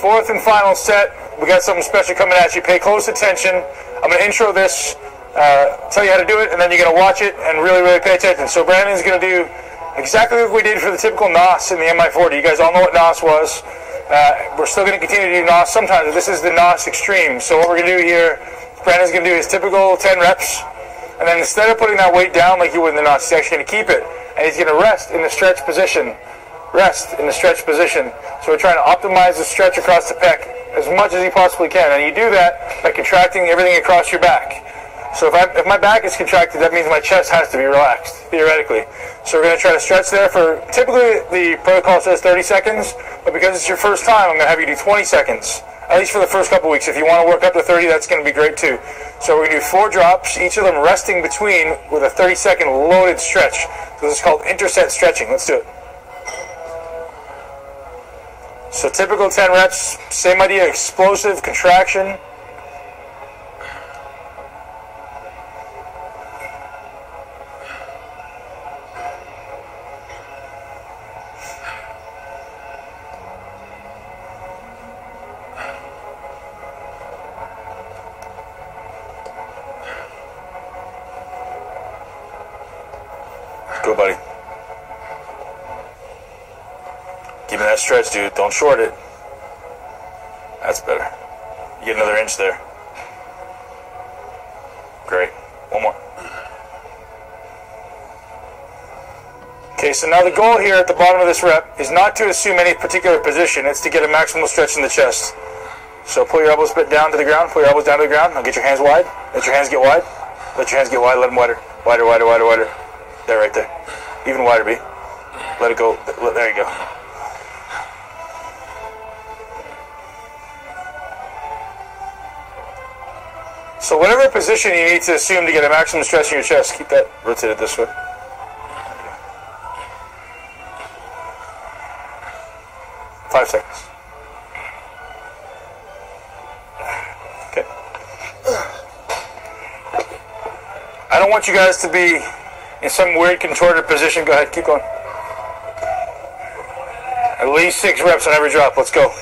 Fourth and final set. We got something special coming at you. Pay close attention. I'm going to intro this, tell you how to do it, and then you're going to watch it and really, really pay attention. So Brandon's going to do exactly what we did for the typical NOS in the MI40. You guys all know what NOS was. We're still going to continue to do NOS sometimes, but this is the NOS Extreme. So what we're going to do here, Brandon's going to do his typical 10 reps, and then instead of putting that weight down like you would in the NOS, he's actually going to keep it, and he's going to rest in the stretch position. Rest in the stretch position. So we're trying to optimize the stretch across the pec as much as you possibly can, and you do that by contracting everything across your back. So if my back is contracted, that means my chest has to be relaxed, theoretically. So we're going to try to stretch there for, typically the protocol says 30 seconds, but because it's your first time, I'm going to have you do 20 seconds, at least for the first couple weeks. If you want to work up to 30, that's going to be great too. So we're going to do 4 drops, each of them resting between with a 30-second loaded stretch. So this is called interset stretching. Let's do it. So typical 10 reps, same idea, explosive contraction. Go, buddy. Give me that stretch, dude. Don't short it. That's better. You get another inch there. Great. One more. Okay, so now the goal here at the bottom of this rep is not to assume any particular position. It's to get a maximal stretch in the chest. So pull your elbows down to the ground. Pull your elbows down to the ground. Now get your hands wide. Let your hands get wide. Let your hands get wide. Let them wider. Wider, wider, wider, wider. There, right there. Even wider, B. Let it go. There you go. So whatever position you need to assume to get a maximum stretch in your chest, keep that rotated this way. Okay. 5 seconds. Okay. I don't want you guys to be in some weird contorted position. Go ahead, keep going. At least 6 reps on every drop. Let's go.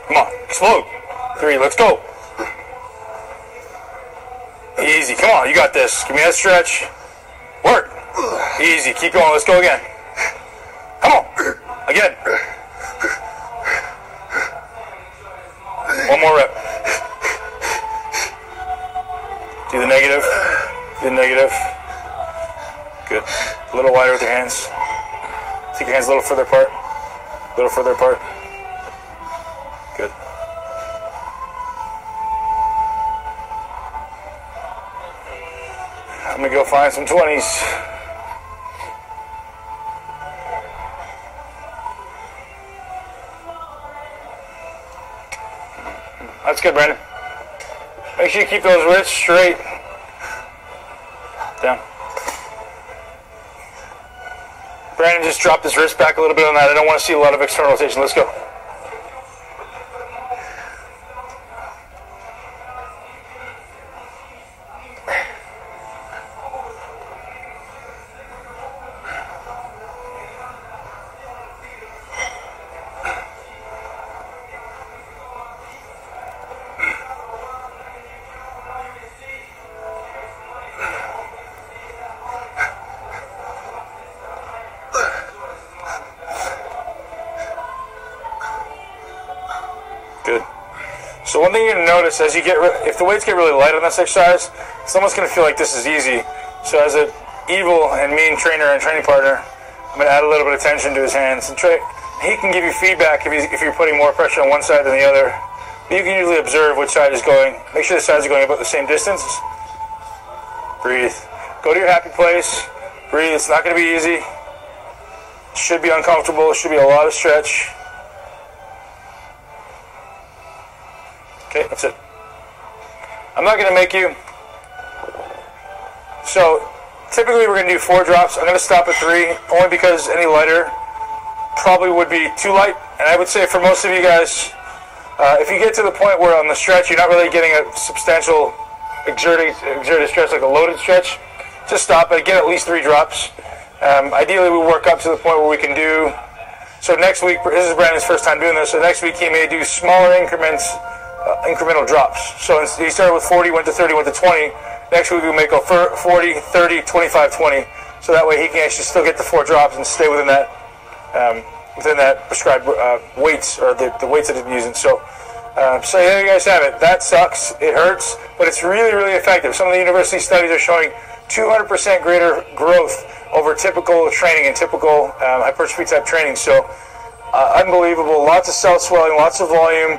Come on, explode. 3, let's go. Easy, come on, you got this. Give me that stretch. Work. Easy, keep going, let's go again. Come on, again. One more rep. Do the negative. Do the negative. Good. A little wider with your hands. Take your hands a little further apart. A little further apart. Good. I'm going to go find some 20s. That's good, Brandon. Make sure you keep those wrists straight. Down. Brandon just dropped his wrist back a little bit on that. I don't want to see a lot of external rotation. Let's go. Good. So one thing you're going to notice as you if the weights get really light on this exercise, someone's going to feel like this is easy. So as an evil and mean trainer and training partner, I'm going to add a little bit of tension to his hands. And he can give you feedback if you're putting more pressure on one side than the other. But you can usually observe which side is going. Make sure the sides are going about the same distance. Breathe. Go to your happy place. Breathe. It's not going to be easy. It should be uncomfortable. It should be a lot of stretch. Okay, that's it. I'm not going to make you. So, typically we're going to do 4 drops. I'm going to stop at 3, only because any lighter probably would be too light. And I would say for most of you guys, if you get to the point where on the stretch you're not really getting a substantial exerted stretch, like a loaded stretch, just stop it, get at least 3 drops. Ideally, we work up to the point where we can do. So next week, this is Brandon's first time doing this. So next week he may do smaller increments, incremental drops. So he started with 40, went to 30, went to 20. Next week we may go 40, 30, 25, 20. So that way he can actually still get the 4 drops and stay within that prescribed weights, or the weights that he's using. So there you guys have it. That sucks. It hurts, but it's really, really effective. Some of the university studies are showing 200% greater growth over typical training and typical hypertrophy type training. So unbelievable. Lots of cell swelling, lots of volume.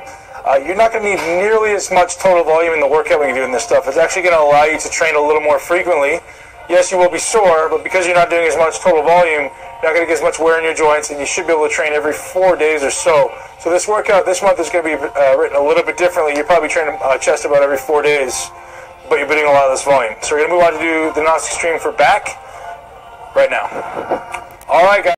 You're not going to need nearly as much total volume in the workout when you're doing this stuff. It's actually going to allow you to train a little more frequently. Yes, you will be sore, but because you're not doing as much total volume, you're not going to get as much wear in your joints, and you should be able to train every 4 days or so. So this workout this month is going to be written a little bit differently. You're probably training chest about every 4 days, but you're doing a lot of this volume. So we're going to move on to do the non-extreme for back right now. All right, guys.